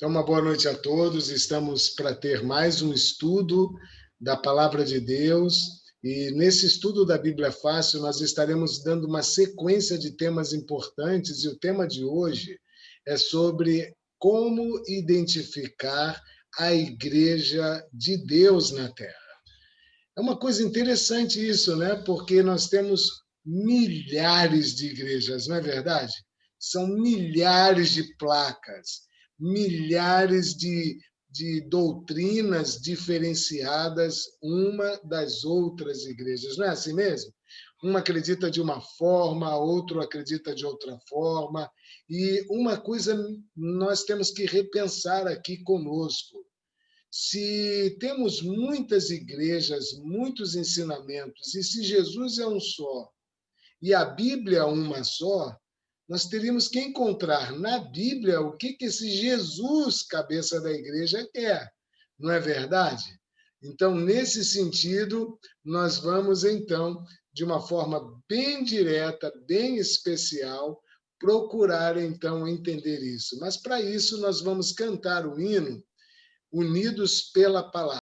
Então, uma boa noite a todos. Estamos para ter mais um estudo da Palavra de Deus. E nesse estudo da Bíblia Fácil, nós estaremos dando uma sequência de temas importantes. E o tema de hoje é sobre como identificar a Igreja de Deus na Terra. É uma coisa interessante isso, né? Porque nós temos milhares de igrejas, não é verdade? São milhares de placas, milhares de doutrinas diferenciadas uma das outras igrejas. Não é assim mesmo? Uma acredita de uma forma, outro acredita de outra forma. E uma coisa nós temos que repensar aqui conosco. Se temos muitas igrejas, muitos ensinamentos, e se Jesus é um só, e a Bíblia é uma só, nós teríamos que encontrar na Bíblia o que esse Jesus, cabeça da igreja, quer. Não é verdade? Então, nesse sentido, nós vamos, então, de uma forma bem direta, bem especial, procurar, então, entender isso. Mas, para isso, nós vamos cantar o hino Unidos pela Palavra.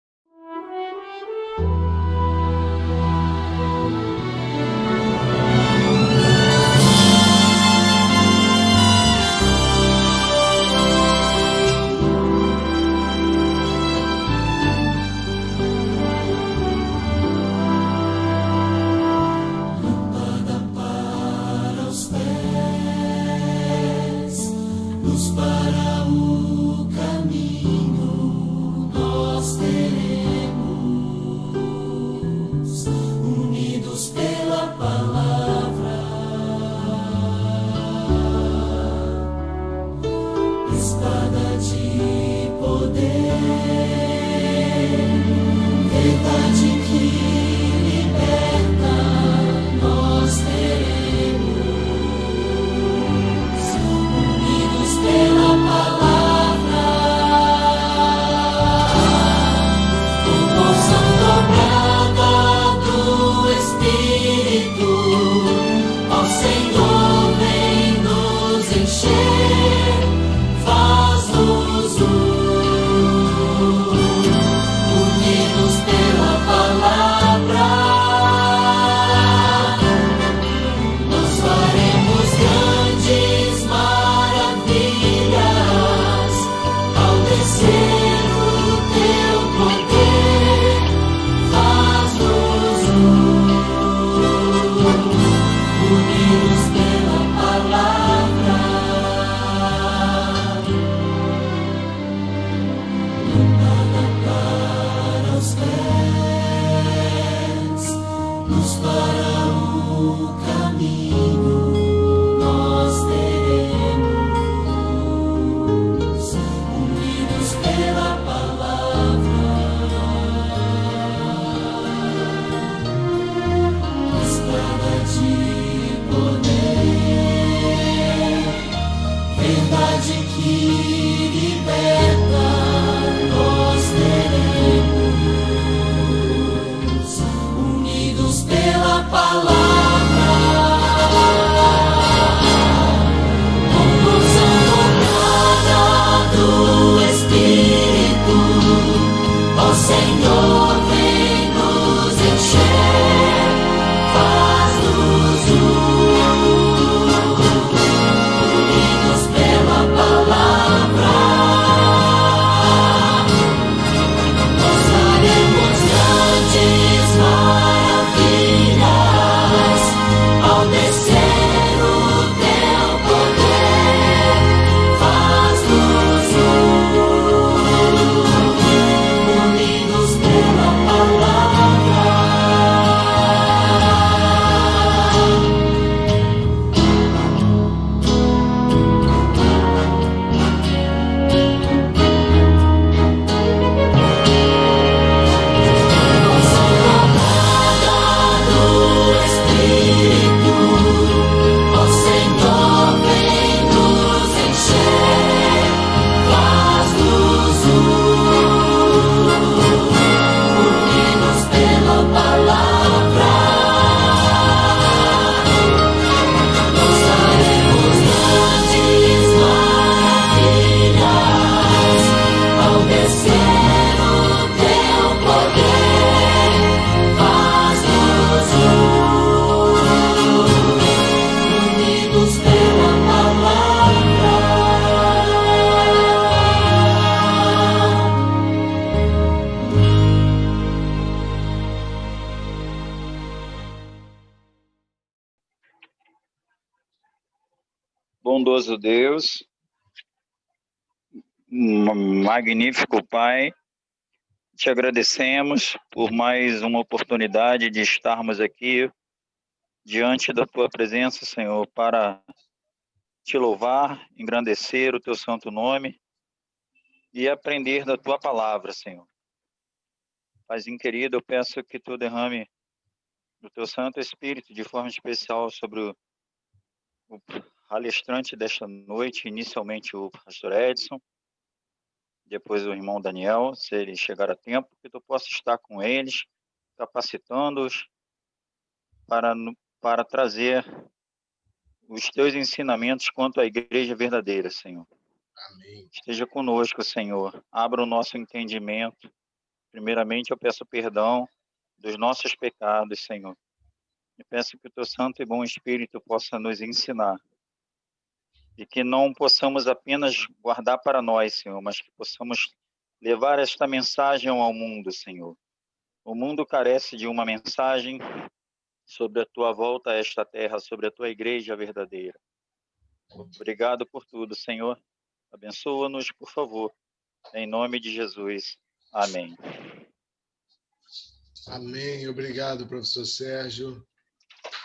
Bondoso Deus, magnífico Pai, te agradecemos por mais uma oportunidade de estarmos aqui diante da tua presença, Senhor, para te louvar, engrandecer o teu santo nome e aprender da tua palavra, Senhor. Paizinho querido, eu peço que tu derrame o teu Santo Espírito de forma especial sobre o palestrante desta noite, inicialmente o pastor Edson, depois o irmão Daniel, se ele chegar a tempo, que tu possa estar com eles, capacitando-os para trazer os teus ensinamentos quanto à igreja verdadeira, Senhor. Amém. Esteja conosco, Senhor. Abra o nosso entendimento. Primeiramente, eu peço perdão dos nossos pecados, Senhor. E peço que o teu Santo e bom Espírito possa nos ensinar. E que não possamos apenas guardar para nós, Senhor, mas que possamos levar esta mensagem ao mundo, Senhor. O mundo carece de uma mensagem sobre a tua volta a esta terra, sobre a tua igreja verdadeira. Obrigado por tudo, Senhor. Abençoa-nos, por favor. Em nome de Jesus. Amém. Amém. Obrigado, professor Sérgio.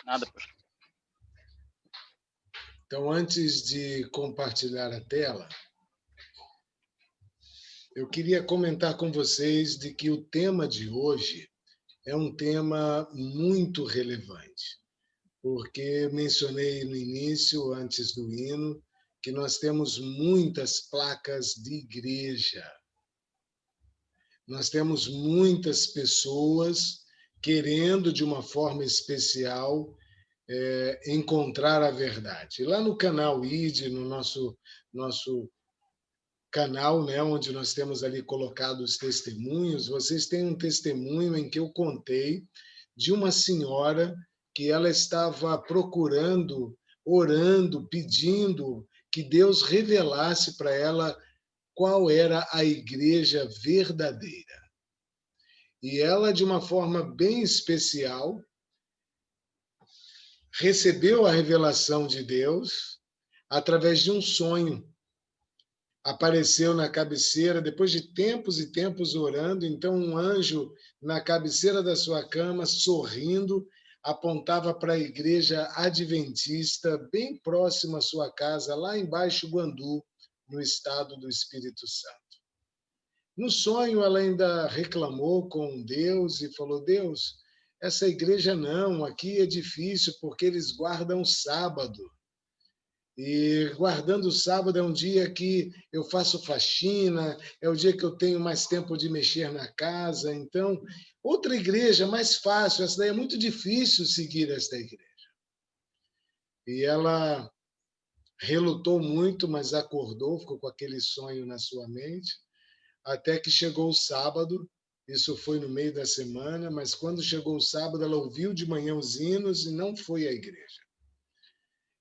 Nada, pastor. Então, antes de compartilhar a tela, eu queria comentar com vocês de que o tema de hoje é um tema muito relevante, porque mencionei no início, antes do hino, que nós temos muitas placas de igreja. Nós temos muitas pessoas querendo, de uma forma especial, encontrar a verdade. Lá no canal ID, no nosso canal, né, onde nós temos ali colocado os testemunhos, vocês têm um testemunho em que eu contei de uma senhora que ela estava procurando, orando, pedindo que Deus revelasse para ela qual era a igreja verdadeira. E ela, de uma forma bem especial, recebeu a revelação de Deus através de um sonho. Apareceu na cabeceira, depois de tempos e tempos orando, então um anjo na cabeceira da sua cama, sorrindo, apontava para a igreja adventista, bem próxima à sua casa, lá em Baixo Guandu, no estado do Espírito Santo. No sonho, ela ainda reclamou com Deus e falou: Deus, essa igreja não, aqui é difícil porque eles guardam sábado. E guardando o sábado é um dia que eu faço faxina, é o dia que eu tenho mais tempo de mexer na casa. Então, outra igreja mais fácil, essa daí é muito difícil seguir esta igreja. E ela relutou muito, mas acordou, ficou com aquele sonho na sua mente, até que chegou o sábado. Isso foi no meio da semana, mas quando chegou o sábado, ela ouviu de manhã os hinos e não foi à igreja.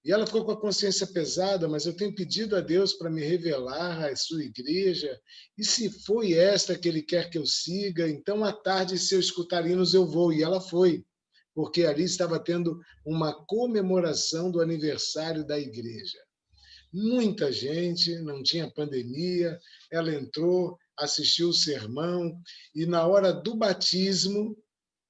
E ela ficou com a consciência pesada, mas eu tenho pedido a Deus para me revelar a sua igreja, e se foi esta que Ele quer que eu siga, então à tarde, se eu escutar hinos, eu vou. E ela foi, porque ali estava tendo uma comemoração do aniversário da igreja. Muita gente, não tinha pandemia, ela entrou, assistiu o sermão, e na hora do batismo,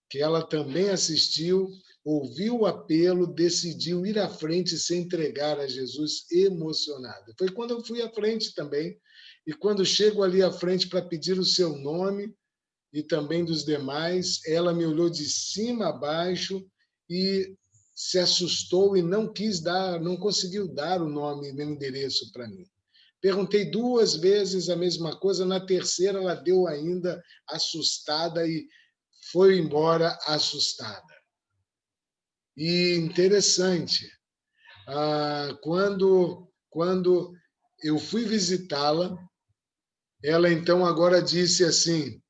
que ela também assistiu, ouviu o apelo, decidiu ir à frente e se entregar a Jesus emocionada. Foi quando eu fui à frente também, e quando chego ali à frente para pedir o seu nome e também dos demais, ela me olhou de cima a baixo e se assustou e não quis dar, não conseguiu dar o nome e meu endereço para mim. Perguntei 2 vezes a mesma coisa, na terceira ela deu ainda assustada e foi embora assustada. E interessante, quando eu fui visitá-la, ela então agora disse assim,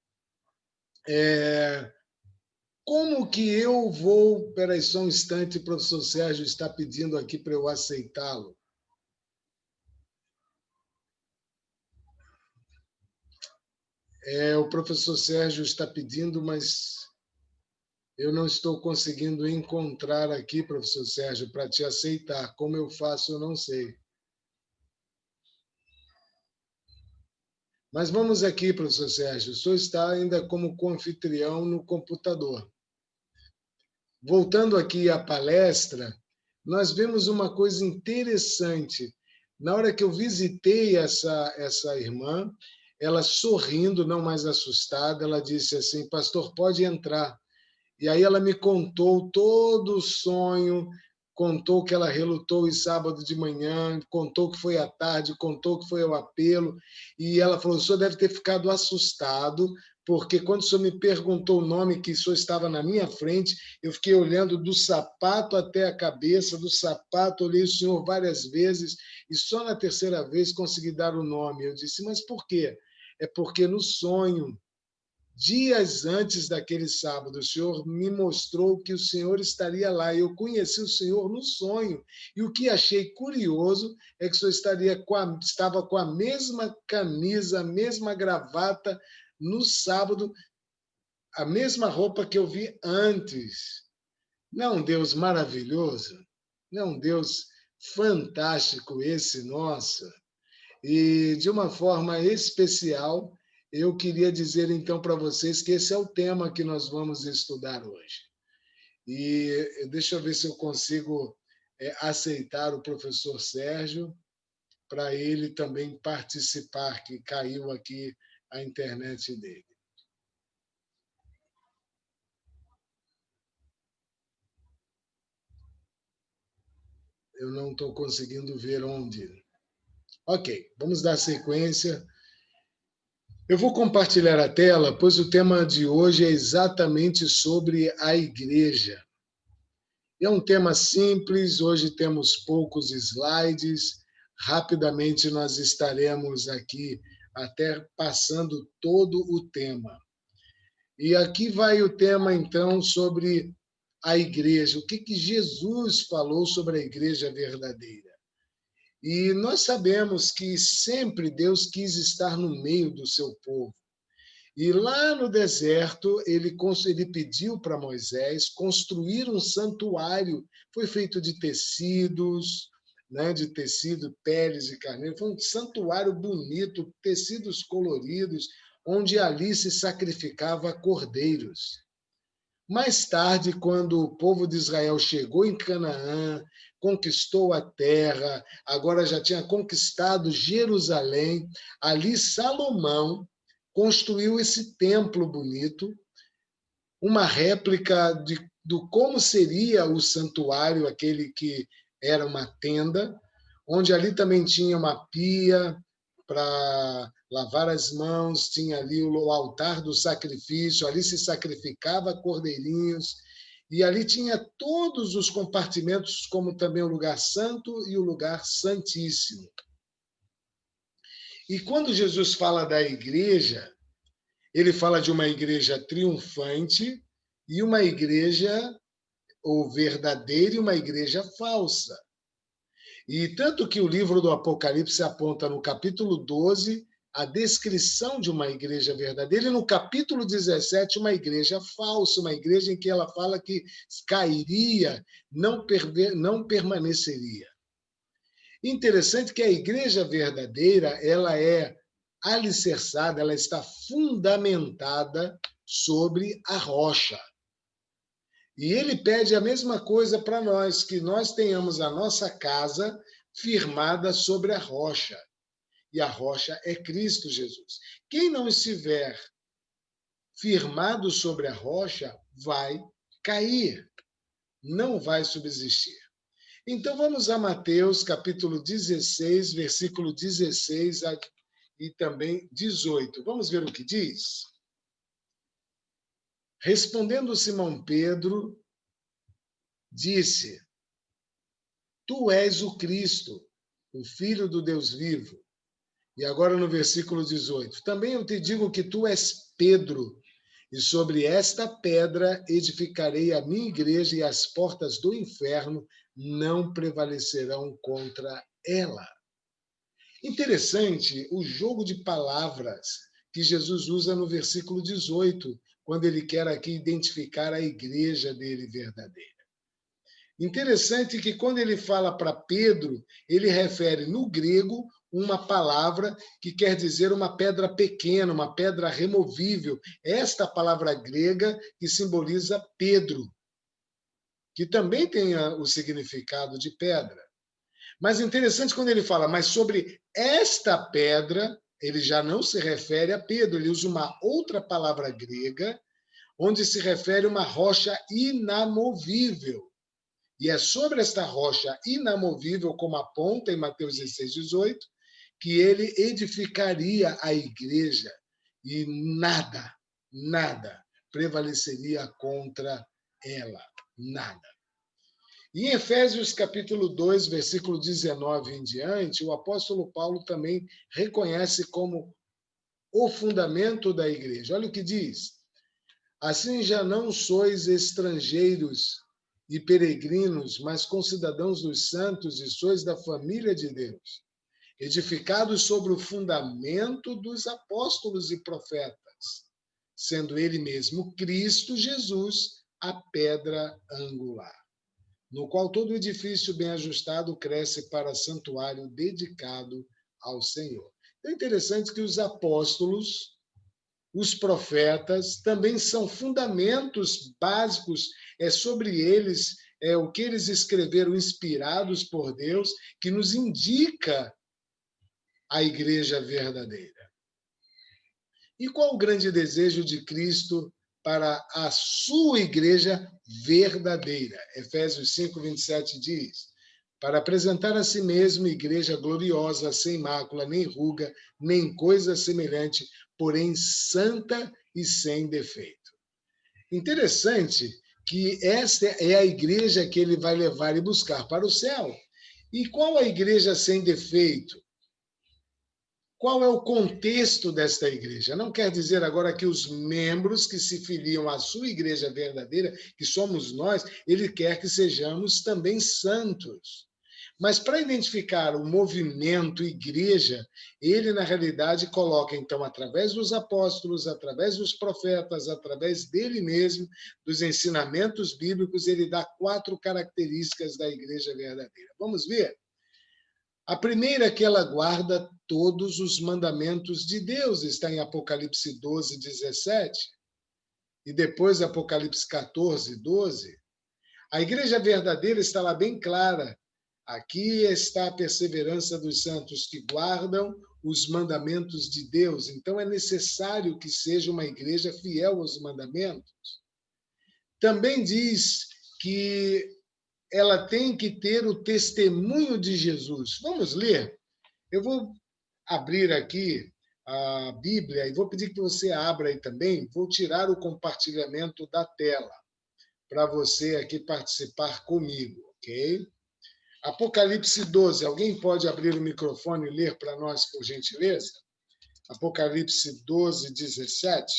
como que eu vou... Espera aí só um instante, o professor Sérgio está pedindo aqui para eu aceitá-lo. O professor Sérgio está pedindo, mas eu não estou conseguindo encontrar aqui, professor Sérgio, para te aceitar. Como eu faço, eu não sei. Mas vamos aqui, professor Sérgio, o senhor está ainda como co-anfitrião no computador. Voltando aqui à palestra, nós vemos uma coisa interessante. Na hora que eu visitei essa irmã, ela sorrindo, não mais assustada, ela disse assim, pastor, pode entrar. E aí ela me contou todo o sonho, contou que ela relutou em sábado de manhã, contou que foi à tarde, contou que foi ao apelo, e ela falou, o senhor deve ter ficado assustado, porque quando o senhor me perguntou o nome, que o senhor estava na minha frente, eu fiquei olhando do sapato até a cabeça, do sapato, olhei o senhor várias vezes, e só na terceira vez consegui dar o nome. Eu disse, mas por quê? É porque no sonho, dias antes daquele sábado, o Senhor me mostrou que o Senhor estaria lá. Eu conheci o Senhor no sonho. E o que achei curioso é que o Senhor estava com a mesma camisa, a mesma gravata no sábado, a mesma roupa que eu vi antes. Não é um Deus maravilhoso? Não é um Deus fantástico esse nosso? E, de uma forma especial, eu queria dizer então para vocês que esse é o tema que nós vamos estudar hoje. E deixa eu ver se eu consigo aceitar o professor Sérgio para ele também participar, que caiu aqui a internet dele. Eu não estou conseguindo ver onde. Ok, vamos dar sequência. Eu vou compartilhar a tela, pois o tema de hoje é exatamente sobre a igreja. É um tema simples, hoje temos poucos slides, rapidamente nós estaremos aqui até passando todo o tema. E aqui vai o tema, então, sobre a igreja. O que Jesus falou sobre a igreja verdadeira? E nós sabemos que sempre Deus quis estar no meio do seu povo. E lá no deserto, ele pediu para Moisés construir um santuário. Foi feito de tecidos, né, de tecido, peles de carneiro. Foi um santuário bonito, tecidos coloridos, onde ali se sacrificava cordeiros. Mais tarde, quando o povo de Israel chegou em Canaã, conquistou a terra, agora já tinha conquistado Jerusalém, ali Salomão construiu esse templo bonito, uma réplica do como seria o santuário, aquele que era uma tenda, onde ali também tinha uma pia para lavar as mãos, tinha ali o altar do sacrifício, ali se sacrificava cordeirinhos, e ali tinha todos os compartimentos, como também o lugar santo e o lugar santíssimo. E quando Jesus fala da igreja, ele fala de uma igreja triunfante e uma igreja ou verdadeira e uma igreja falsa. E tanto que o livro do Apocalipse aponta no capítulo 12 a descrição de uma igreja verdadeira e no capítulo 17 uma igreja falsa, uma igreja em que ela fala que cairia, não permaneceria. Interessante que a igreja verdadeira, ela é alicerçada, ela está fundamentada sobre a rocha. E ele pede a mesma coisa para nós, que nós tenhamos a nossa casa firmada sobre a rocha. E a rocha é Cristo Jesus. Quem não estiver firmado sobre a rocha vai cair, não vai subsistir. Então vamos a Mateus, capítulo 16, versículo 16 e também 18. Vamos ver o que diz? Respondendo Simão Pedro, disse: Tu és o Cristo, o Filho do Deus vivo. E agora no versículo 18: Também eu te digo que tu és Pedro, e sobre esta pedra edificarei a minha igreja, e as portas do inferno não prevalecerão contra ela. Interessante o jogo de palavras que Jesus usa no versículo 18, quando ele quer aqui identificar a igreja dele verdadeira. Interessante que quando ele fala para Pedro, ele refere no grego uma palavra que quer dizer uma pedra pequena, uma pedra removível. Esta palavra grega que simboliza Pedro, que também tem o significado de pedra. Mas interessante quando ele fala, mas sobre esta pedra, ele já não se refere a Pedro, ele usa uma outra palavra grega, onde se refere a uma rocha inamovível. E é sobre esta rocha inamovível, como aponta em Mateus 16, 18, que ele edificaria a igreja e nada prevaleceria contra ela. Nada. E em Efésios capítulo 2, versículo 19 em diante, o apóstolo Paulo também reconhece como o fundamento da igreja. Olha o que diz. Assim já não sois estrangeiros e peregrinos, mas concidadãos dos santos e sois da família de Deus, edificados sobre o fundamento dos apóstolos e profetas, sendo ele mesmo Cristo Jesus a pedra angular, no qual todo edifício bem ajustado cresce para santuário dedicado ao Senhor. É interessante que os apóstolos, os profetas, também são fundamentos básicos, é sobre eles, é o que eles escreveram inspirados por Deus, que nos indica a igreja verdadeira. E qual o grande desejo de Cristo para a sua igreja verdadeira? Efésios 5, 27 diz, para apresentar a si mesmo igreja gloriosa, sem mácula, nem ruga, nem coisa semelhante, porém santa e sem defeito. Interessante que esta é a igreja que ele vai levar e buscar para o céu. E qual a igreja sem defeito? Qual é o contexto desta igreja? Não quer dizer agora que os membros que se filiam à sua igreja verdadeira, que somos nós, ele quer que sejamos também santos. Mas para identificar o movimento igreja, ele, na realidade, coloca, então, através dos apóstolos, através dos profetas, através dele mesmo, dos ensinamentos bíblicos, ele dá 4 características da igreja verdadeira. Vamos ver? A primeira é que ela guarda todos os mandamentos de Deus, está em Apocalipse 12, 17, e depois Apocalipse 14, 12. A igreja verdadeira está lá bem clara. Aqui está a perseverança dos santos que guardam os mandamentos de Deus. Então é necessário que seja uma igreja fiel aos mandamentos. Também diz que ela tem que ter o testemunho de Jesus. Vamos ler? Eu vou abrir aqui a Bíblia e vou pedir que você abra aí também. Vou tirar o compartilhamento da tela para você aqui participar comigo, ok? Apocalipse 12. Alguém pode abrir o microfone e ler para nós, por gentileza? Apocalipse 12, 17.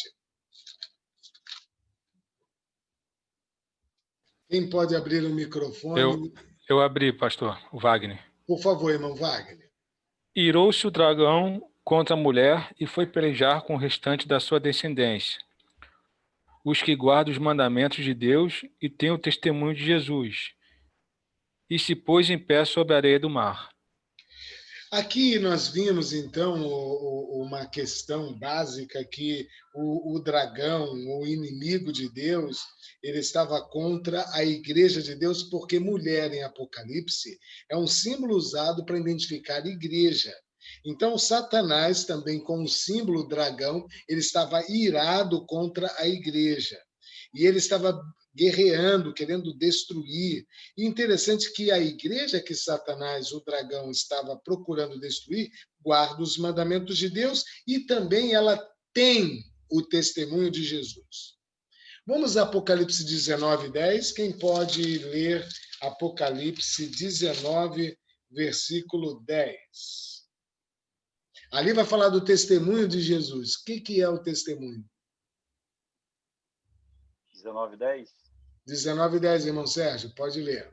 Quem pode abrir o microfone? Eu abri, pastor, o Wagner. Por favor, irmão Wagner. Irou-se o dragão contra a mulher e foi pelejar com o restante da sua descendência, os que guardam os mandamentos de Deus e têm o testemunho de Jesus, e se pôs em pé sobre a areia do mar. Aqui nós vimos, então, uma questão básica que o dragão, o inimigo de Deus, ele estava contra a igreja de Deus, porque mulher em Apocalipse é um símbolo usado para identificar a igreja. Então, Satanás, também com o símbolo dragão, ele estava irado contra a igreja. E ele estava guerreando, querendo destruir. E interessante que a igreja que Satanás, o dragão, estava procurando destruir, guarda os mandamentos de Deus e também ela tem o testemunho de Jesus. Vamos a Apocalipse 19, 10. Quem pode ler Apocalipse 19, versículo 10? Ali vai falar do testemunho de Jesus. O que é o testemunho? 19, 10. 19, 10, irmão Sérgio, pode ler.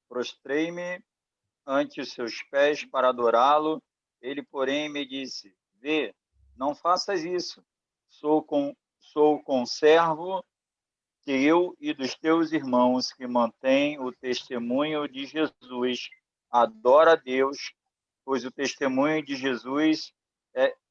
Prostrei-me ante os seus pés para adorá-lo. Ele, porém, me disse, vê, não faças isso. Sou conservo teu e dos teus irmãos que mantêm o testemunho de Jesus. Adora a Deus pois o testemunho de Jesus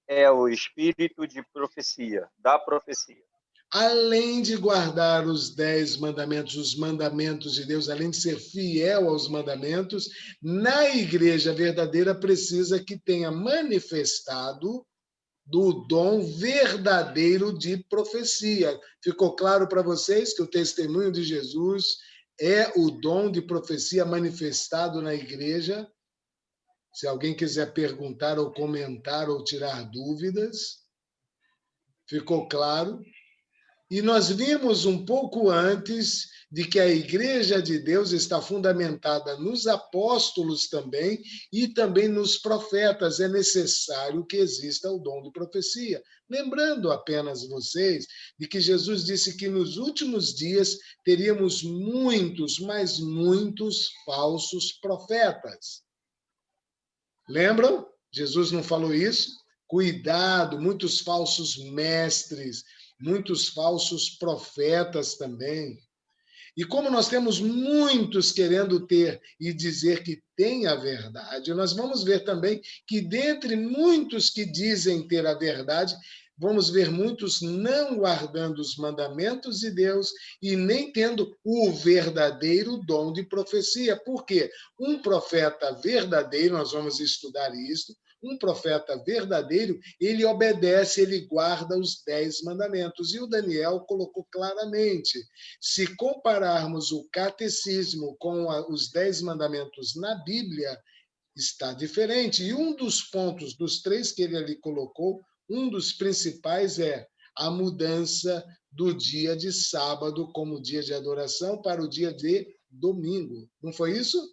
é o espírito de profecia, da profecia. Além de guardar os 10 mandamentos, os mandamentos de Deus, além de ser fiel aos mandamentos, na igreja verdadeira precisa que tenha manifestado do dom verdadeiro de profecia. Ficou claro para vocês que o testemunho de Jesus é o dom de profecia manifestado na igreja? Se alguém quiser perguntar ou comentar ou tirar dúvidas, ficou claro? E nós vimos um pouco antes de que a Igreja de Deus está fundamentada nos apóstolos também e também nos profetas. É necessário que exista o dom de profecia. Lembrando apenas vocês de que Jesus disse que nos últimos dias teríamos muitos, mas muitos falsos profetas. Lembram? Jesus não falou isso? Cuidado, muitos falsos mestres, muitos falsos profetas também. E como nós temos muitos querendo ter e dizer que tem a verdade, nós vamos ver também que dentre muitos que dizem ter a verdade, vamos ver muitos não guardando os mandamentos de Deus e nem tendo o verdadeiro dom de profecia. Por quê? Um profeta verdadeiro, nós vamos estudar isso, um profeta verdadeiro, ele obedece, ele guarda os 10 mandamentos. E o Daniel colocou claramente, se compararmos o catecismo com os 10 mandamentos na Bíblia, está diferente. E um dos pontos, dos 3 que ele ali colocou, um dos principais é a mudança do dia de sábado como dia de adoração para o dia de domingo. Não foi isso?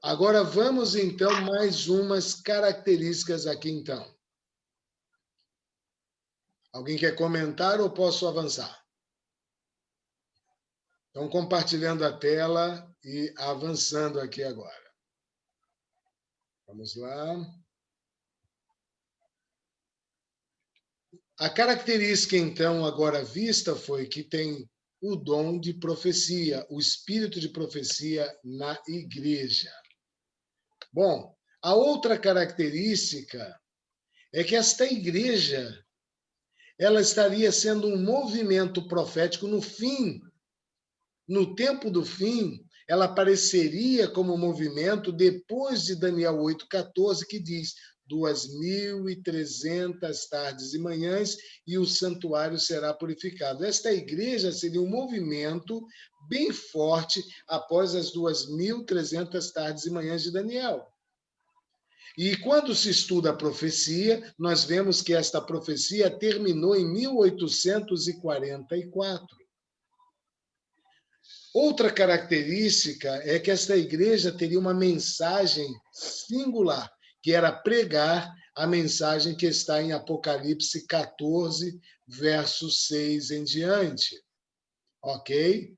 Agora vamos, então, mais umas características aqui, então. Alguém quer comentar ou posso avançar? Então, compartilhando a tela e avançando aqui agora. Vamos lá. A característica, então, agora vista foi que tem o dom de profecia, o espírito de profecia na igreja. Bom, a outra característica é que esta igreja ela estaria sendo um movimento profético no fim, no tempo do fim, ela apareceria como movimento depois de Daniel 8,14, que diz 2.300 tardes e manhãs e o santuário será purificado. Esta igreja seria um movimento bem forte após as 2.300 tardes e manhãs de Daniel. E quando se estuda a profecia, nós vemos que esta profecia terminou em 1844. Outra característica é que esta igreja teria uma mensagem singular, que era pregar a mensagem que está em Apocalipse 14, verso 6 em diante. Ok?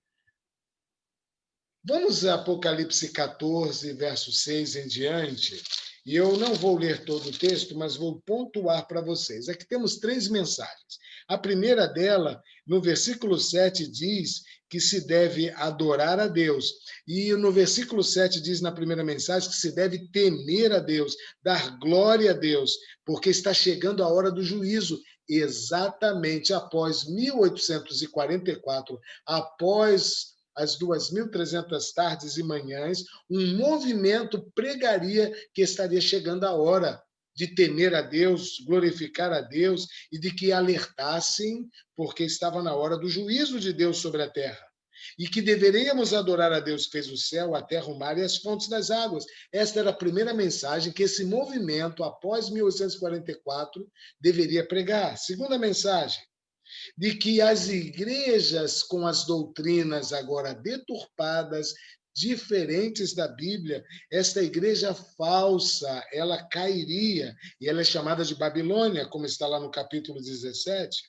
Vamos a Apocalipse 14, verso 6 em diante. E eu não vou ler todo o texto, mas vou pontuar para vocês. Aqui temos 3 mensagens. A primeira dela, no versículo 7, diz que se deve adorar a Deus. E no versículo 7 diz na primeira mensagem que se deve temer a Deus, dar glória a Deus, porque está chegando a hora do juízo, exatamente após 1844, após as 2.300 tardes e manhãs, um movimento pregaria que estaria chegando a hora de temer a Deus, glorificar a Deus e de que alertassem, porque estava na hora do juízo de Deus sobre a terra. E que deveríamos adorar a Deus que fez o céu, a terra, o mar e as fontes das águas. Esta era a primeira mensagem que esse movimento, após 1844, deveria pregar. Segunda mensagem, de que as igrejas com as doutrinas agora deturpadas, diferentes da Bíblia, esta igreja falsa, ela cairia, e ela é chamada de Babilônia, como está lá no capítulo 17.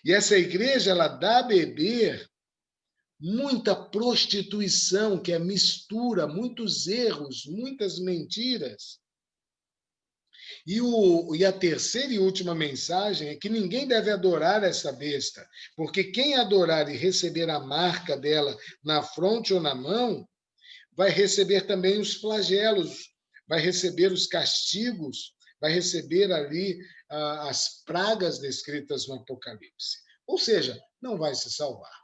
E essa igreja, ela dá a beber muita prostituição, que é mistura, muitos erros, muitas mentiras. E a terceira e última mensagem é que ninguém deve adorar essa besta, porque quem adorar e receber a marca dela na fronte ou na mão, vai receber também os flagelos, vai receber os castigos, vai receber ali as pragas descritas no Apocalipse. Ou seja, não vai se salvar.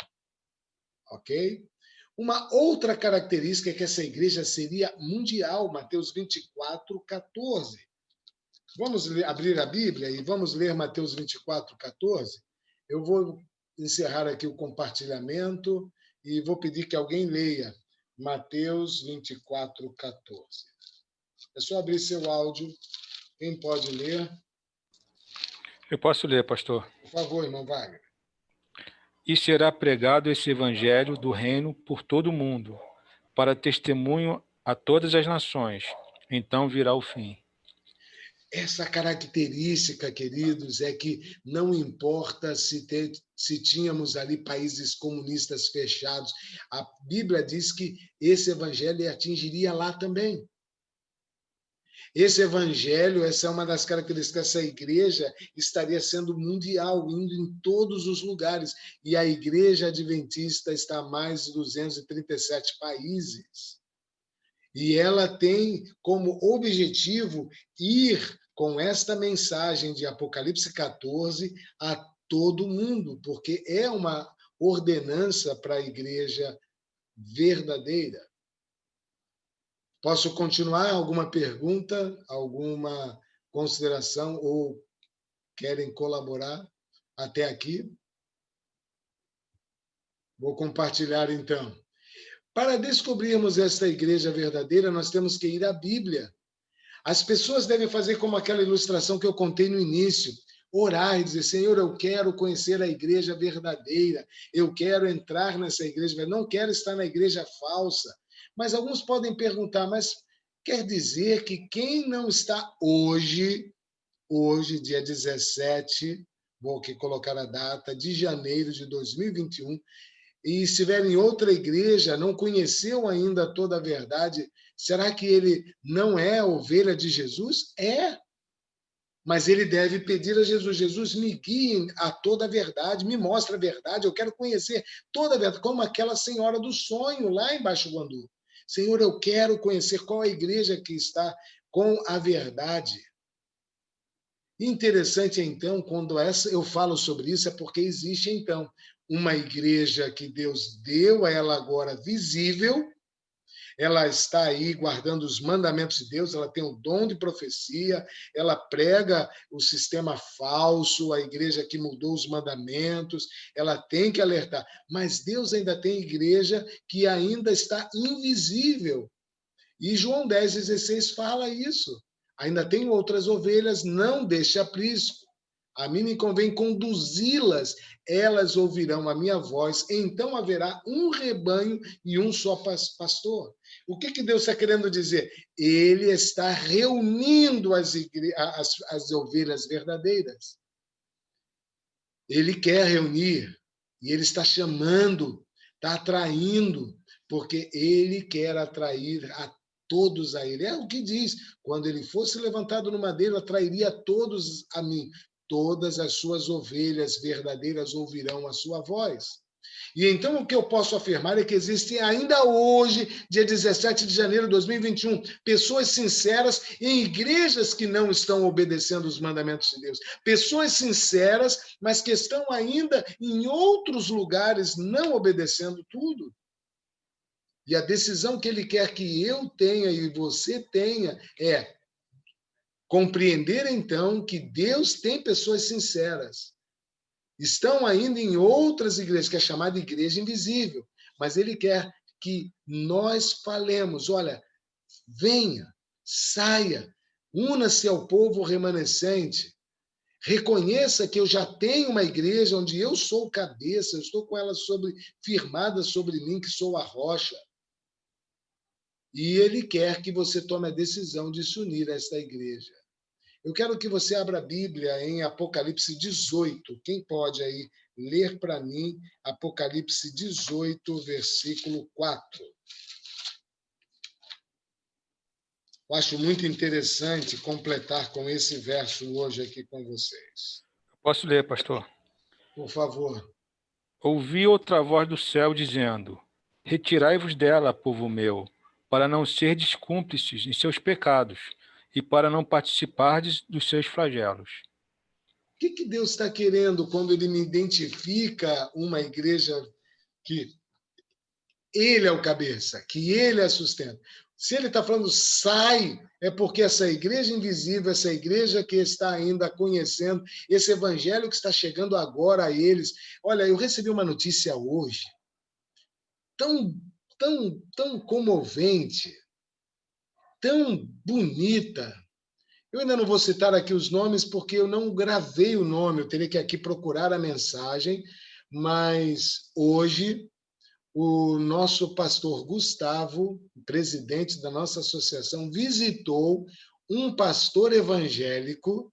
Ok? Uma outra característica é que essa igreja seria mundial, Mateus 24, 14. Vamos abrir a Bíblia e vamos ler Mateus 24, 14? Eu vou encerrar aqui o compartilhamento e vou pedir que alguém leia Mateus 24, 14. É só abrir seu áudio. Quem pode ler? Eu posso ler, pastor. Por favor, irmão Wagner. E será pregado esse evangelho do reino por todo o mundo, para testemunho a todas as nações. Então virá o fim. Essa característica, queridos, é que não importa se tínhamos ali países comunistas fechados, a Bíblia diz que esse evangelho atingiria lá também. Esse evangelho, essa é uma das características, essa igreja estaria sendo mundial, indo em todos os lugares. E a igreja adventista está em mais de 237 países. E ela tem como objetivo ir com esta mensagem de Apocalipse 14 a todo mundo, porque é uma ordenança para a igreja verdadeira. Posso continuar? Alguma pergunta, alguma consideração ou querem colaborar até aqui? Vou compartilhar então. Para descobrirmos esta igreja verdadeira, nós temos que ir à Bíblia. As pessoas devem fazer como aquela ilustração que eu contei no início. Orar e dizer, Senhor, eu quero conhecer a igreja verdadeira. Eu quero entrar nessa igreja, não quero estar na igreja falsa. Mas alguns podem perguntar, mas quer dizer que quem não está hoje, dia 17, vou aqui colocar a data, de janeiro de 2021, e estiver em outra igreja, não conheceu ainda toda a verdade, será que ele não é ovelha de Jesus? É. Mas ele deve pedir a Jesus, Jesus, me guie a toda a verdade, me mostre a verdade, eu quero conhecer toda a verdade, como aquela senhora do sonho lá em Baixo Guandu. Senhor, eu quero conhecer qual a igreja que está com a verdade. Interessante, então, quando eu falo sobre isso, é porque existe, então, uma igreja que Deus deu a ela agora visível, ela está aí guardando os mandamentos de Deus, ela tem o dom de profecia, ela prega o sistema falso, a igreja que mudou os mandamentos, ela tem que alertar. Mas Deus ainda tem igreja que ainda está invisível. E João 10,16 fala isso. Ainda tem outras ovelhas, não deixe aprisco. A mim me convém conduzi-las, elas ouvirão a minha voz, então haverá um rebanho e um só pastor. O que Deus está querendo dizer? Ele está reunindo as ovelhas verdadeiras. Ele quer reunir, e ele está chamando, está atraindo, porque ele quer atrair a todos a ele. É o que diz, quando ele fosse levantado no madeiro, atrairia todos a mim. Todas as suas ovelhas verdadeiras ouvirão a sua voz. E então o que eu posso afirmar é que existem ainda hoje, dia 17 de janeiro de 2021, pessoas sinceras em igrejas que não estão obedecendo os mandamentos de Deus. Pessoas sinceras, mas que estão ainda em outros lugares não obedecendo tudo. E a decisão que ele quer que eu tenha e você tenha é compreender, então, que Deus tem pessoas sinceras. Estão ainda em outras igrejas, que é chamada igreja invisível, mas ele quer que nós falemos, olha, venha, saia, una-se ao povo remanescente, reconheça que eu já tenho uma igreja onde eu sou cabeça, eu estou com ela firmada sobre mim, que sou a rocha. E ele quer que você tome a decisão de se unir a esta igreja. Eu quero que você abra a Bíblia em Apocalipse 18. Quem pode aí ler para mim Apocalipse 18, versículo 4? Eu acho muito interessante completar com esse verso hoje aqui com vocês. Posso ler, pastor? Por favor. Ouvi outra voz do céu dizendo, retirai-vos dela, povo meu, para não serdes cúmplices em seus pecados e para não participardes dos seus flagelos. O que Deus está querendo quando ele me identifica uma igreja que ele é o cabeça, que ele é sustento? Se ele está falando sai, é porque essa igreja invisível, essa igreja que está ainda conhecendo, esse evangelho que está chegando agora a eles. Olha, eu recebi uma notícia hoje, tão comovente, tão bonita. Eu ainda não vou citar aqui os nomes, porque eu não gravei o nome, eu teria que aqui procurar a mensagem, mas hoje o nosso pastor Gustavo, presidente da nossa associação, visitou um pastor evangélico,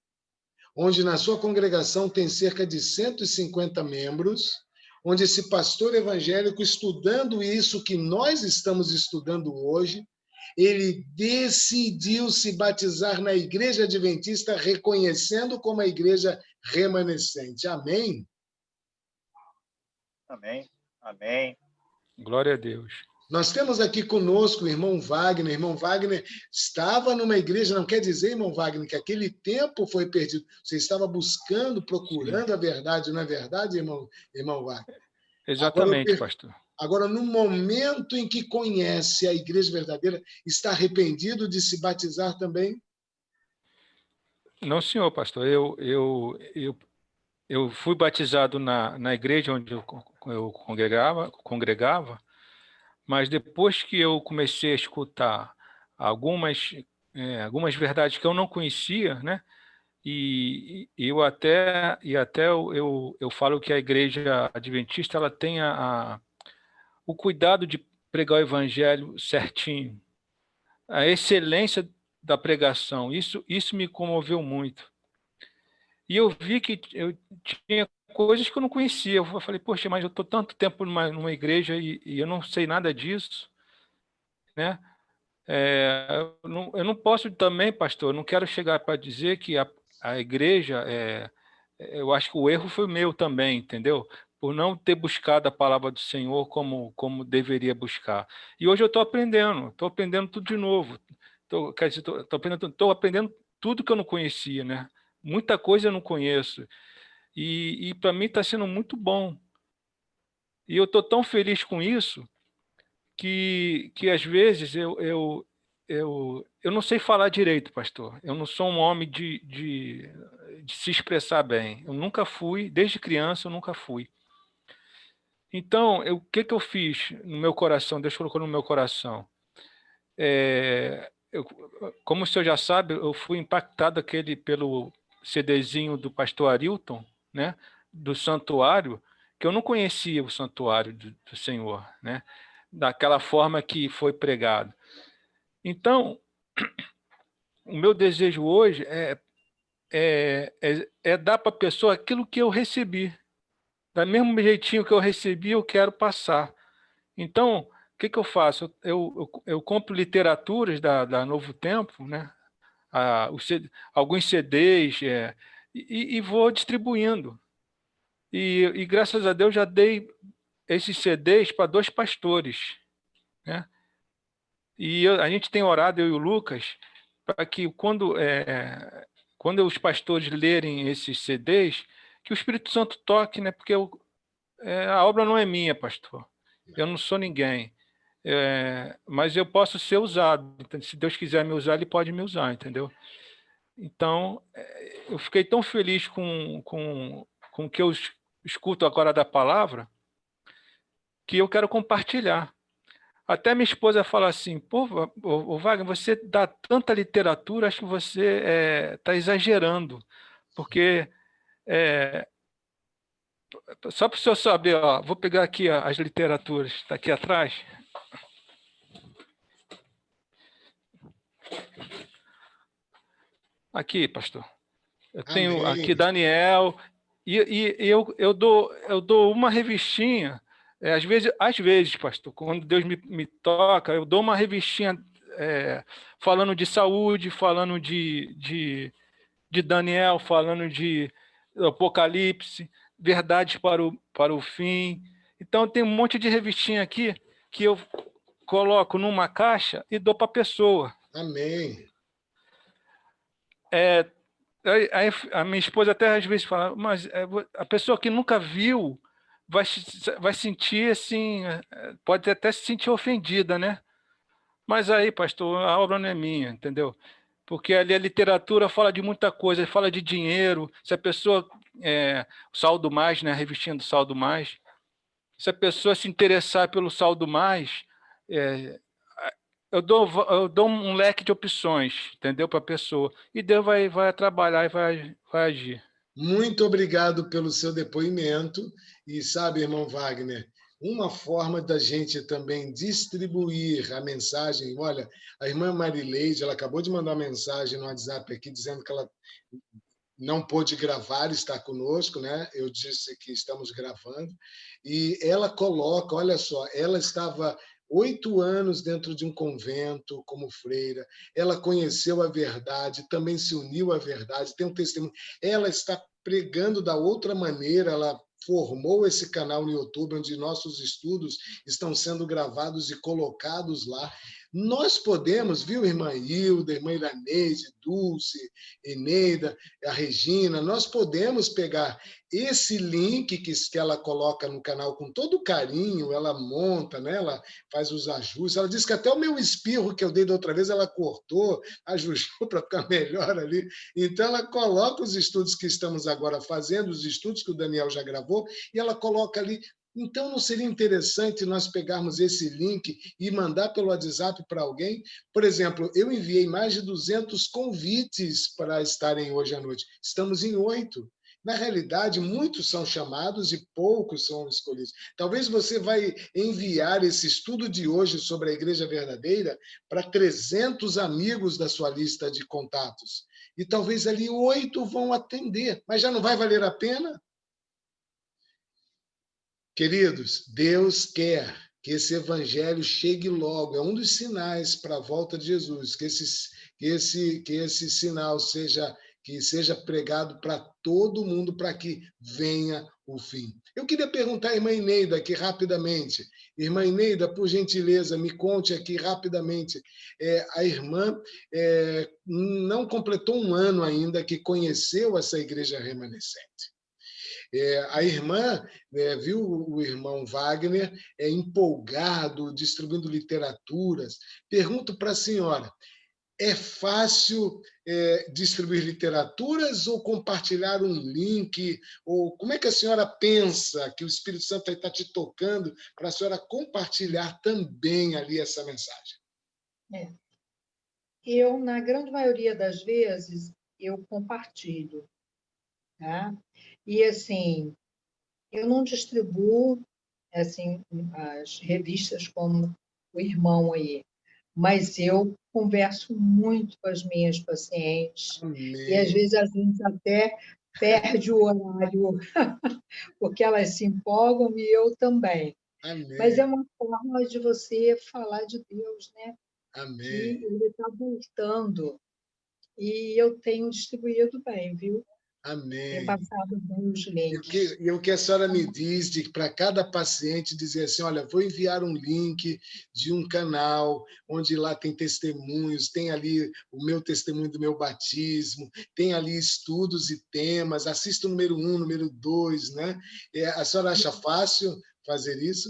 onde na sua congregação tem cerca de 150 membros, onde esse pastor evangélico, estudando isso que nós estamos estudando hoje, ele decidiu se batizar na Igreja Adventista, reconhecendo como a igreja remanescente. Amém? Amém. Amém. Glória a Deus. Nós temos aqui conosco o irmão Wagner. Irmão Wagner estava numa igreja, não quer dizer, irmão Wagner, que aquele tempo foi perdido. Você estava buscando, procurando a verdade, não é verdade, irmão Wagner? Exatamente, pastor. Agora, no momento em que conhece a igreja verdadeira, está arrependido de se batizar também? Não, senhor, pastor. Eu fui batizado na igreja onde eu congregava, mas depois que eu comecei a escutar algumas verdades que eu não conhecia, né? E eu falo que a igreja adventista ela tem o cuidado de pregar o evangelho certinho, a excelência da pregação. Isso me comoveu muito. E eu vi que eu tinha coisas que eu não conhecia. Eu falei, poxa, mas eu estou tanto tempo numa igreja e eu não sei nada disso, né? Eu não posso também, pastor, eu não quero chegar para dizer que a igreja, eu acho que o erro foi meu também, entendeu? Por não ter buscado a palavra do Senhor como deveria buscar. E hoje eu estou aprendendo tudo de novo. Estou aprendendo tudo que eu não conhecia, né? Muita coisa eu não conheço. E para mim está sendo muito bom. E eu estou tão feliz com isso que às vezes eu não sei falar direito, pastor. Eu não sou um homem de se expressar bem. Eu nunca fui, desde criança eu nunca fui. Então, o que eu fiz no meu coração? Deus colocou no meu coração. Como o senhor já sabe, eu fui impactado pelo CDzinho do pastor Arilton, né, do santuário, que eu não conhecia o santuário do Senhor, né, daquela forma que foi pregado. Então, o meu desejo hoje é dar para a pessoa aquilo que eu recebi. Do mesmo jeitinho que eu recebi, eu quero passar. Então, o que eu faço? Eu compro literaturas da Novo Tempo, né? Alguns CDs, e vou distribuindo. E graças a Deus já dei esses CDs para 2 pastores, né? E a gente tem orado, eu e o Lucas, para que quando os pastores lerem esses CDs, que o Espírito Santo toque, né? Porque a obra não é minha, pastor. Eu não sou ninguém. Mas eu posso ser usado. Então, se Deus quiser me usar, Ele pode me usar, entendeu? Então, eu fiquei tão feliz com o que eu escuto agora da palavra, que eu quero compartilhar. Até minha esposa fala assim, pô, Wagner, você dá tanta literatura, acho que você está exagerando, porque só para o senhor saber, ó, vou pegar aqui ó, as literaturas, está aqui atrás. Aqui, pastor. Eu tenho aqui Daniel, e eu dou uma revistinha, às vezes, pastor, quando Deus me toca, eu dou uma revistinha falando de saúde, falando de Daniel, falando de Apocalipse, verdades para o fim. Então, tem um monte de revistinha aqui que coloco numa caixa e dou para a pessoa. Amém. Aí a minha esposa até às vezes fala, mas a pessoa que nunca viu vai sentir assim, pode até se sentir ofendida, né? Mas aí, pastor, a obra não é minha, entendeu? Porque ali a literatura fala de muita coisa, fala de dinheiro. Se a pessoa, o Saldo Mais, né, a revistinha do Saldo Mais, se a pessoa se interessar pelo Saldo Mais, é, eu dou um leque de opções, entendeu, para a pessoa. E Deus vai trabalhar e vai agir. Muito obrigado pelo seu depoimento. E sabe, irmão Wagner, uma forma da gente também distribuir a mensagem. Olha, a irmã Marileide, ela acabou de mandar uma mensagem no WhatsApp aqui dizendo que ela não pôde gravar, está conosco, né? Eu disse que estamos gravando. E ela coloca, olha só, ela estava 8 anos dentro de um convento como freira, ela conheceu a verdade, também se uniu à verdade, tem um testemunho. Ela está pregando da outra maneira, ela formou esse canal no YouTube, onde nossos estudos estão sendo gravados e colocados lá. Nós podemos, viu, irmã Hilda, irmã Iraneide, Dulce, Eneida, a Regina, nós podemos pegar esse link que ela coloca no canal com todo carinho, ela monta, né? Ela faz os ajustes. Ela disse que até o meu espirro que eu dei da outra vez, ela cortou, ajustou para ficar melhor ali. Então, ela coloca os estudos que estamos agora fazendo, os estudos que o Daniel já gravou, e ela coloca ali. Então, não seria interessante nós pegarmos esse link e mandar pelo WhatsApp para alguém? Por exemplo, eu enviei mais de 200 convites para estarem hoje à noite. Estamos em 8. Na realidade, muitos são chamados e poucos são escolhidos. Talvez você vai enviar esse estudo de hoje sobre a Igreja Verdadeira para 300 amigos da sua lista de contatos. E talvez ali 8 vão atender. Mas já não vai valer a pena? Queridos, Deus quer que esse evangelho chegue logo. É um dos sinais para a volta de Jesus, que esse sinal seja pregado para todo mundo, para que venha o fim. Eu queria perguntar à irmã Eneida aqui rapidamente. Irmã Eneida, por gentileza, me conte aqui rapidamente. A irmã não completou um ano ainda que conheceu essa igreja remanescente. A irmã viu o irmão Wagner empolgado, distribuindo literaturas. Pergunto para a senhora, é fácil distribuir literaturas ou compartilhar um link? Ou como é que a senhora pensa que o Espírito Santo está te tocando para a senhora compartilhar também ali essa mensagem? Eu, na grande maioria das vezes, eu compartilho. Tá? E, assim, eu não distribuo assim, as revistas como o irmão aí, mas eu converso muito com as minhas pacientes. Amém. E, às vezes, a gente até perde o horário, porque elas se empolgam e eu também. Amém. Mas é uma forma de você falar de Deus, né? Amém. Que Ele está voltando. E eu tenho distribuído bem, viu? Amém. Tenho passado bem os links. E o que a senhora me diz de para cada paciente dizer assim, olha, vou enviar um link de um canal onde lá tem testemunhos, tem ali o meu testemunho do meu batismo, tem ali estudos e temas, assista o número 1, número 2, né? A senhora acha fácil fazer isso?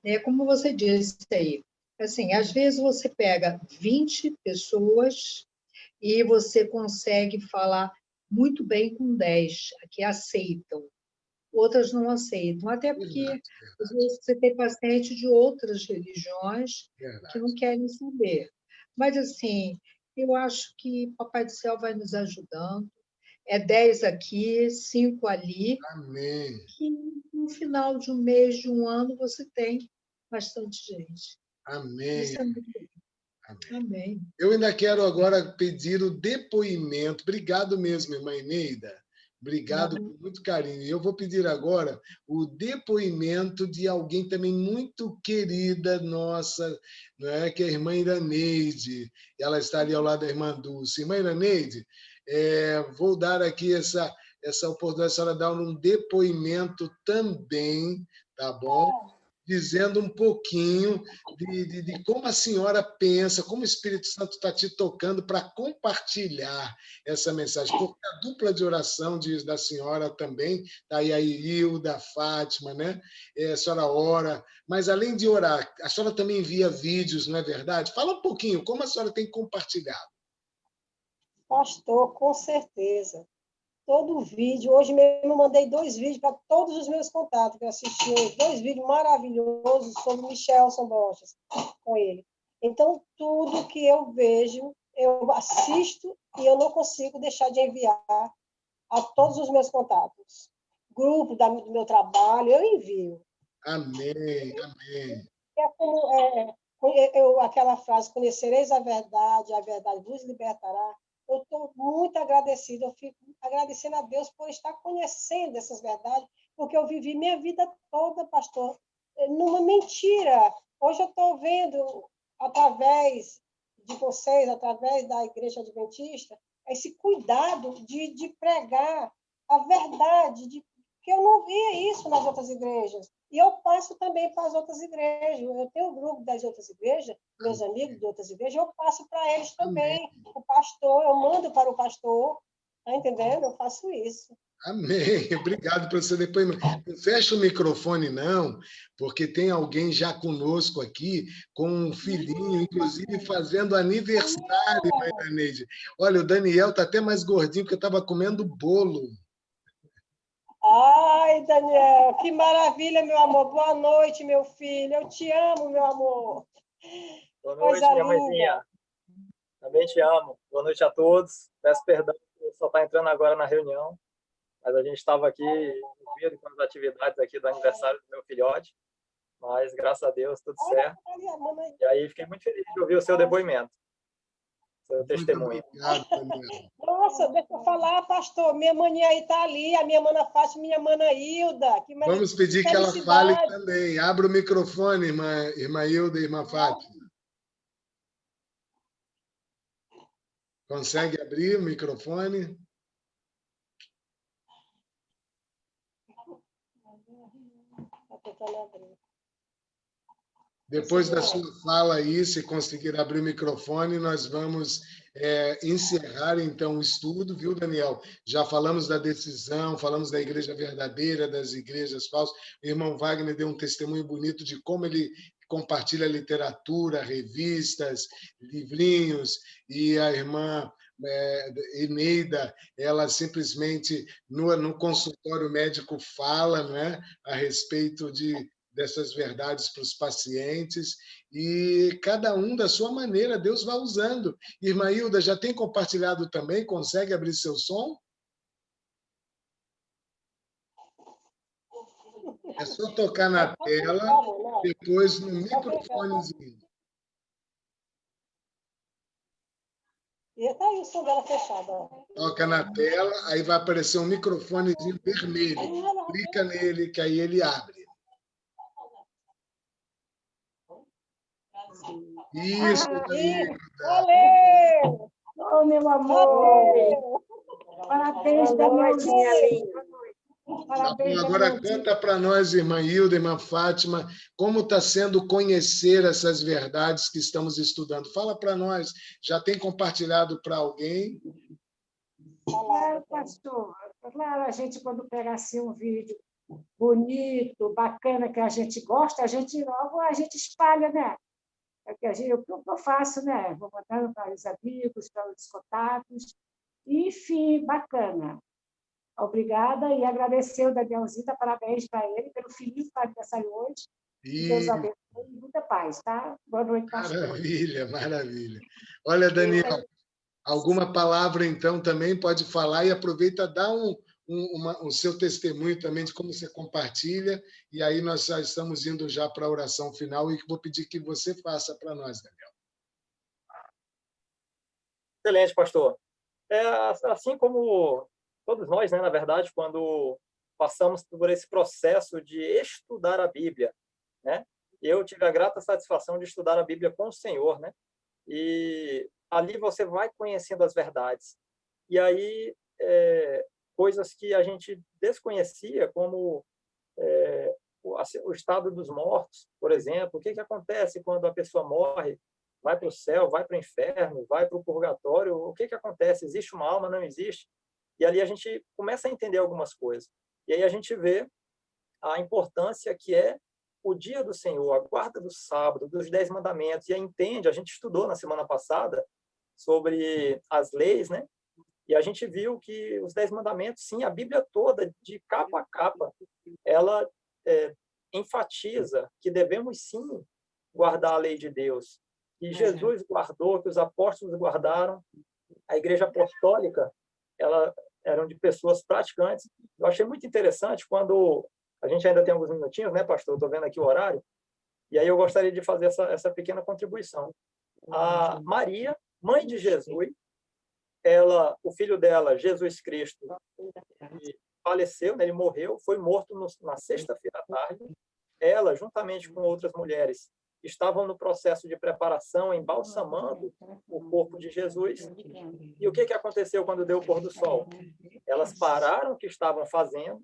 É como você disse aí. Assim, às vezes você pega 20 pessoas e você consegue falar muito bem com 10 que aceitam. Outras não aceitam, até porque Verdade. às vezes você tem paciente de outras religiões Verdade. que não querem saber. Mas, assim, eu acho que Papai do Céu vai nos ajudando. É 10 aqui, 5 ali, Amém. que no final de um mês, de um ano, você tem bastante gente. Amém. Isso é muito bom. Amém. Eu ainda quero agora pedir o depoimento. Obrigado mesmo, irmã Eneida. Obrigado com muito carinho. Eu vou pedir agora o depoimento de alguém também muito querida nossa, né, que é a irmã Iraneide. Ela está ali ao lado da irmã Dulce. Irmã Iraneide, vou dar aqui essa oportunidade, a senhora dar um depoimento também, tá bom? dizendo um pouquinho de como a senhora pensa, como o Espírito Santo está te tocando para compartilhar essa mensagem. Porque a dupla de oração da senhora também, está aí a Hilda, a Fátima, né? A senhora ora, mas além de orar, a senhora também envia vídeos, não é verdade? Fala um pouquinho, como a senhora tem compartilhado. Pastor, com certeza. Todo vídeo, hoje mesmo eu mandei 2 vídeos para todos os meus contatos que assistiram, 2 vídeos maravilhosos sobre Michelson Borges, com ele. Então, tudo que eu vejo, eu assisto e eu não consigo deixar de enviar a todos os meus contatos. Grupo do meu trabalho, eu envio. Amém, amém. É como, aquela frase, conhecereis a verdade vos libertará. Eu estou muito agradecida, eu fico agradecendo a Deus por estar conhecendo essas verdades, porque eu vivi minha vida toda, pastor, numa mentira. Hoje eu estou vendo, através de vocês, através da Igreja Adventista, esse cuidado de pregar a verdade, que eu não via isso nas outras igrejas. E eu passo também para as outras igrejas. Eu tenho um grupo das outras igrejas, meus amigos de outras igrejas, eu passo para eles também. O pastor, eu mando para o pastor, tá entendendo? Eu faço isso. Amém. Obrigado pelo seu depoimento. Não fecha o microfone, não, porque tem alguém já conosco aqui, com um filhinho, inclusive fazendo aniversário, Maria Neide. Olha, o Daniel está até mais gordinho, porque eu estava comendo bolo. Ai, Daniel, que maravilha, meu amor. Boa noite, meu filho. Eu te amo, meu amor. Boa noite, minha mãezinha. Também te amo. Boa noite a todos. Peço perdão por só estar entrando agora na reunião, mas a gente estava aqui envolvido com as atividades aqui do aniversário do meu filhote, mas graças a Deus tudo certo. E aí fiquei muito feliz de ouvir o seu depoimento, seu testemunho. Obrigado, Daniel. Nossa, deixa eu falar, pastor. Minha maninha aí está ali, a minha mana Fátima, minha mana Hilda. Vamos pedir que ela fale também. Abra o microfone, irmã Hilda e irmã Fátima. Consegue abrir o microfone? Depois da sua fala aí, se conseguir abrir o microfone, nós vamos encerrar, então, o estudo, viu, Daniel? Já falamos da decisão, falamos da igreja verdadeira, das igrejas falsas. O irmão Wagner deu um testemunho bonito de como ele compartilha literatura, revistas, livrinhos, e a irmã Eneida, ela simplesmente, no consultório médico, fala, não é, a respeito dessas verdades para os pacientes, e cada um da sua maneira, Deus vai usando. Irmã Hilda, já tem compartilhado também? Consegue abrir seu som? É só tocar na tela, depois no microfonezinho. E tá aí o som dela fechado, ó. Toca na tela, aí vai aparecer um microfonezinho vermelho. Clica nele, que aí ele abre. Isso, Hilda. Valeu! Oh, meu amor! Parabéns, Danielzinha linda. Parabéns, agora conta para nós, irmã Hilda, irmã Fátima, como está sendo conhecer essas verdades que estamos estudando. Fala para nós, já tem compartilhado para alguém? Claro, pastor. Claro, a gente, quando pega assim um vídeo bonito, bacana, que a gente gosta, a gente espalha, né? É o que eu faço, né? Vou mandando para os amigos, para os contatos. Enfim, bacana. Obrigada e agradecer o Danielzinho, parabéns para ele, pelo filhinho que está aniversário hoje. Deus abençoe e muita paz, tá? Boa noite, pastor. Maravilha, maravilha. Olha, Daniel, alguma palavra, então, também pode falar e aproveita, dá o seu testemunho também de como você compartilha, e aí nós já estamos indo já para a oração final e vou pedir que você faça para nós, Daniel. Excelente, pastor. Assim como todos nós, né, na verdade, quando passamos por esse processo de estudar a Bíblia, né? Eu tive a grata satisfação de estudar a Bíblia com o Senhor, né? E ali você vai conhecendo as verdades. E aí, coisas que a gente desconhecia, como o estado dos mortos, por exemplo. O que acontece quando a pessoa morre? Vai para o céu, vai para o inferno, vai para o purgatório? O que acontece? Existe uma alma? Não existe? E ali a gente começa a entender algumas coisas. E aí a gente vê a importância que é o dia do Senhor, a guarda do sábado, dos 10 mandamentos. E aí entende, a gente estudou na semana passada sobre as leis, né? E a gente viu que os 10 mandamentos, sim, a Bíblia toda, de capa a capa, ela enfatiza que devemos, sim, guardar a lei de Deus. Que Jesus guardou, que os apóstolos guardaram. A Igreja Apostólica, ela eram de pessoas praticantes. Eu achei muito interessante quando... A gente ainda tem alguns minutinhos, né, pastor? Estou vendo aqui o horário. E aí eu gostaria de fazer essa pequena contribuição. A Maria, mãe de Jesus, o filho dela, Jesus Cristo, faleceu, né, ele morreu, foi morto na sexta-feira à tarde. Ela, juntamente com outras mulheres, estavam no processo de preparação, embalsamando o corpo de Jesus. E o que aconteceu quando deu o pôr do sol? Elas pararam o que estavam fazendo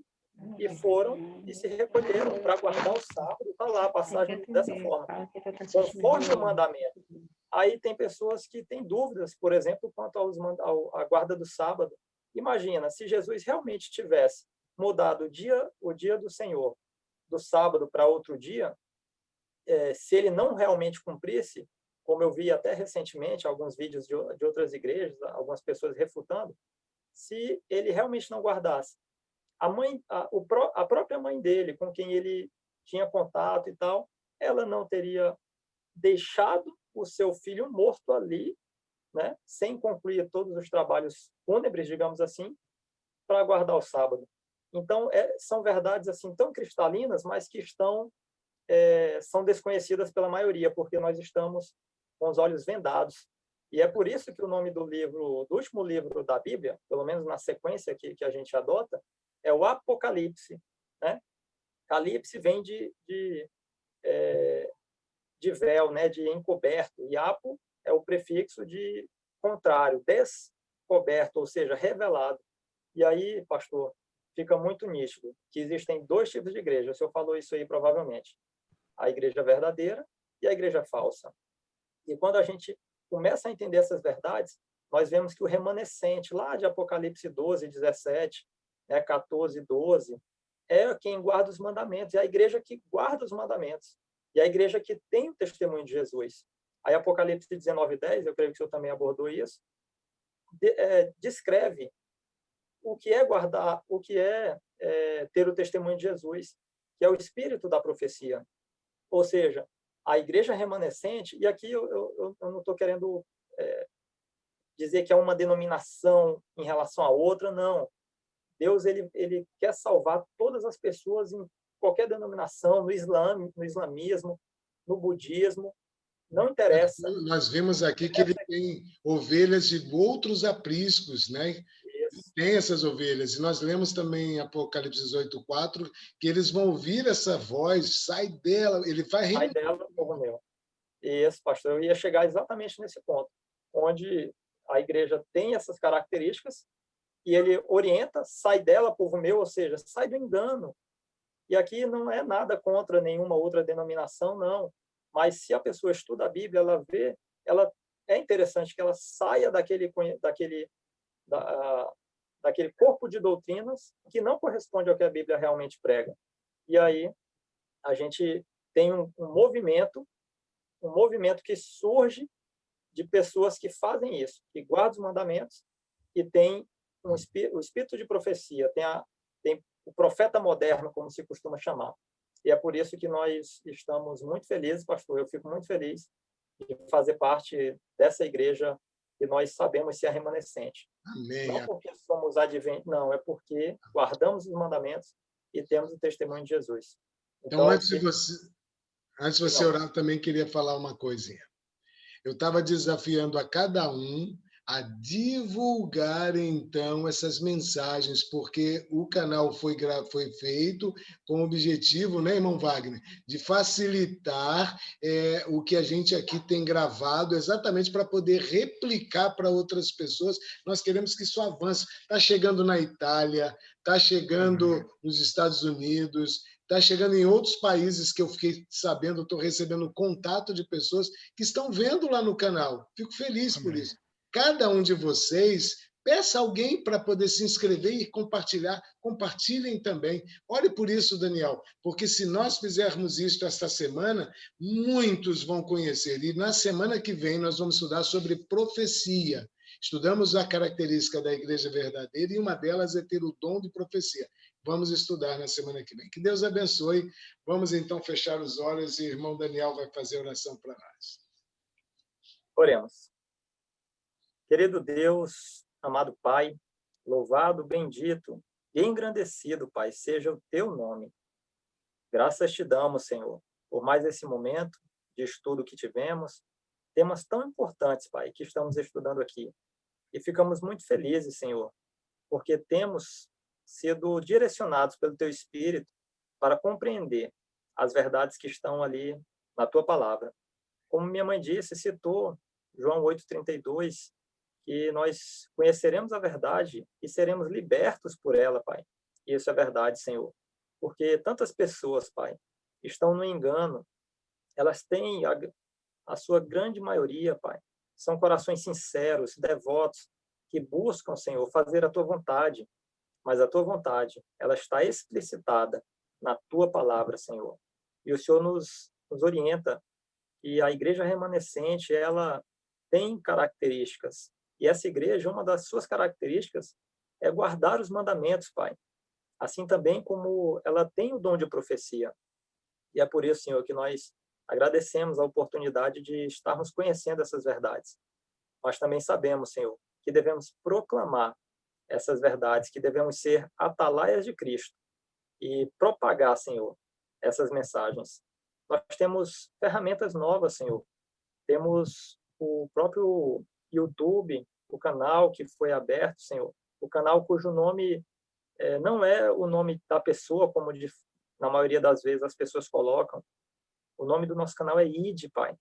e foram e se recolheram para guardar o sábado. Está lá a passagem dessa forma, conforme o mandamento. Aí tem pessoas que têm dúvidas, por exemplo, quanto à guarda do sábado. Imagina, se Jesus realmente tivesse mudado o dia do Senhor, do sábado para outro dia, se ele não realmente cumprisse, como eu vi até recentemente, alguns vídeos de outras igrejas, algumas pessoas refutando, se ele realmente não guardasse, a própria mãe dele, com quem ele tinha contato e tal, ela não teria deixado o seu filho morto ali, né, sem concluir todos os trabalhos fúnebres, digamos assim, para guardar o sábado. Então, são verdades assim tão cristalinas, mas que são desconhecidas pela maioria, porque nós estamos com os olhos vendados. E é por isso que o nome do último livro da Bíblia, pelo menos na sequência que a gente adota, é o Apocalipse, né? Calipse vem de véu, né? De encoberto. E apo é o prefixo de contrário, descoberto, ou seja, revelado. E aí, pastor, fica muito nítido que existem 2 tipos de igreja. O senhor falou isso aí provavelmente. A igreja verdadeira e a igreja falsa. E quando a gente começa a entender essas verdades, nós vemos que o remanescente, lá de Apocalipse 12, 17, 14, 12, é quem guarda os mandamentos, é a igreja que guarda os mandamentos, e a igreja que tem o testemunho de Jesus. Aí Apocalipse 19, 10, eu creio que o senhor também abordou isso, descreve o que é guardar, o que é ter o testemunho de Jesus, que é o espírito da profecia. Ou seja, a igreja remanescente, e aqui eu não estou querendo dizer que é uma denominação em relação à outra, não. Deus ele quer salvar todas as pessoas em qualquer denominação, no islamismo, no budismo, não interessa. Nós vimos aqui que ele tem ovelhas de outros apriscos, né? Isso. Tem essas ovelhas. E nós lemos também em Apocalipse 18:4 que eles vão ouvir essa voz, sai dela, ele vai... Sai dela, povo meu. Isso, pastor, eu ia chegar exatamente nesse ponto, onde a igreja tem essas características e ele orienta, sai dela, povo meu, ou seja, sai do engano. E aqui não é nada contra nenhuma outra denominação, não. Mas se a pessoa estuda a Bíblia, é interessante que ela saia daquele corpo de doutrinas que não corresponde ao que a Bíblia realmente prega. E aí a gente tem um movimento que surge de pessoas que fazem isso, que guardam os mandamentos e tem o espírito de profecia, tem o profeta moderno, como se costuma chamar. E é por isso que nós estamos muito felizes, pastor, eu fico muito feliz de fazer parte dessa igreja que nós sabemos ser a remanescente. Amém. Não porque somos adventistas, não, é porque guardamos os mandamentos e temos o testemunho de Jesus. Então antes de você orar, eu também queria falar uma coisinha. Eu estava desafiando a cada um a divulgar, então, essas mensagens, porque o canal foi feito com o objetivo, né, irmão Wagner, de facilitar o que a gente aqui tem gravado, exatamente para poder replicar para outras pessoas. Nós queremos que isso avance. Está chegando na Itália, está chegando nos Estados Unidos, está chegando em outros países que eu fiquei sabendo, estou recebendo contato de pessoas que estão vendo lá no canal. Fico feliz por isso. Cada um de vocês, peça alguém para poder se inscrever e compartilhar. Compartilhem também. Ore por isso, Daniel, porque se nós fizermos isso esta semana, muitos vão conhecer. E na semana que vem nós vamos estudar sobre profecia. Estudamos a característica da igreja verdadeira e uma delas é ter o dom de profecia. Vamos estudar na semana que vem. Que Deus abençoe. Vamos então fechar os olhos e o irmão Daniel vai fazer oração para nós. Oremos. Querido Deus, amado Pai, louvado, bendito e engrandecido, Pai, seja o teu nome. Graças te damos, Senhor, por mais esse momento de estudo que tivemos, temas tão importantes, Pai, que estamos estudando aqui. E ficamos muito felizes, Senhor, porque temos sido direcionados pelo teu Espírito para compreender as verdades que estão ali na tua palavra. Como minha mãe disse, citou João 8,32, que nós conheceremos a verdade e seremos libertos por ela, Pai. E isso é verdade, Senhor. Porque tantas pessoas, Pai, estão no engano, elas têm a sua grande maioria, Pai, são corações sinceros, devotos, que buscam, Senhor, fazer a tua vontade. Mas a tua vontade, ela está explicitada na tua palavra, Senhor. E o Senhor nos orienta que a igreja remanescente, ela tem características. E essa igreja, uma das suas características é guardar os mandamentos, Pai. Assim também como ela tem o dom de profecia. E é por isso, Senhor, que nós agradecemos a oportunidade de estarmos conhecendo essas verdades. Nós também sabemos, Senhor, que devemos proclamar essas verdades, que devemos ser atalaias de Cristo e propagar, Senhor, essas mensagens. Nós temos ferramentas novas, Senhor. Temos o próprio YouTube, o canal que foi aberto, Senhor. O canal cujo nome não é o nome da pessoa, como na maioria das vezes as pessoas colocam. O nome do nosso canal é ID, Pai,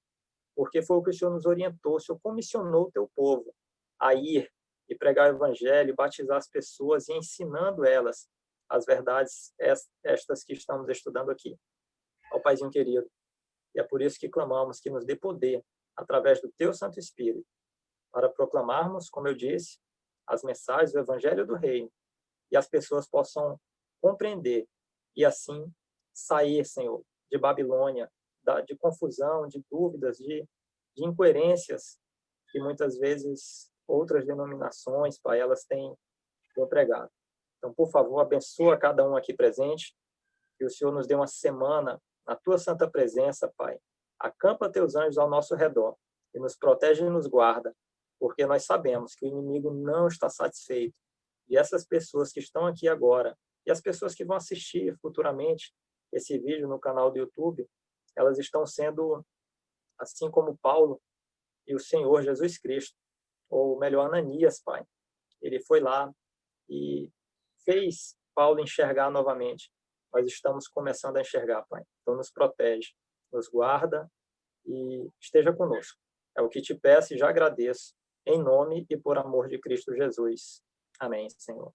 porque foi o que o Senhor nos orientou. O Senhor comissionou o teu povo a ir e pregar o evangelho, batizar as pessoas e ensinando elas as verdades estas que estamos estudando aqui. Ó Paizinho querido, e é por isso que clamamos que nos dê poder, através do teu Santo Espírito, para proclamarmos, como eu disse, as mensagens do evangelho do reino, e as pessoas possam compreender e assim sair, Senhor, de Babilônia, de confusão, de dúvidas, de incoerências que muitas vezes outras denominações, Pai, elas têm pregado. Então, por favor, abençoa cada um aqui presente, que o Senhor nos dê uma semana na tua santa presença, Pai. Acampa teus anjos ao nosso redor e nos protege e nos guarda, porque nós sabemos que o inimigo não está satisfeito. E essas pessoas que estão aqui agora e as pessoas que vão assistir futuramente esse vídeo no canal do YouTube, elas estão sendo, assim como Paulo e o Senhor Jesus Cristo, ou melhor, Ananias, Pai. Ele foi lá e fez Paulo enxergar novamente. Nós estamos começando a enxergar, Pai. Então, nos protege, nos guarda e esteja conosco. É o que te peço e já agradeço, em nome e por amor de Cristo Jesus. Amém, Senhor.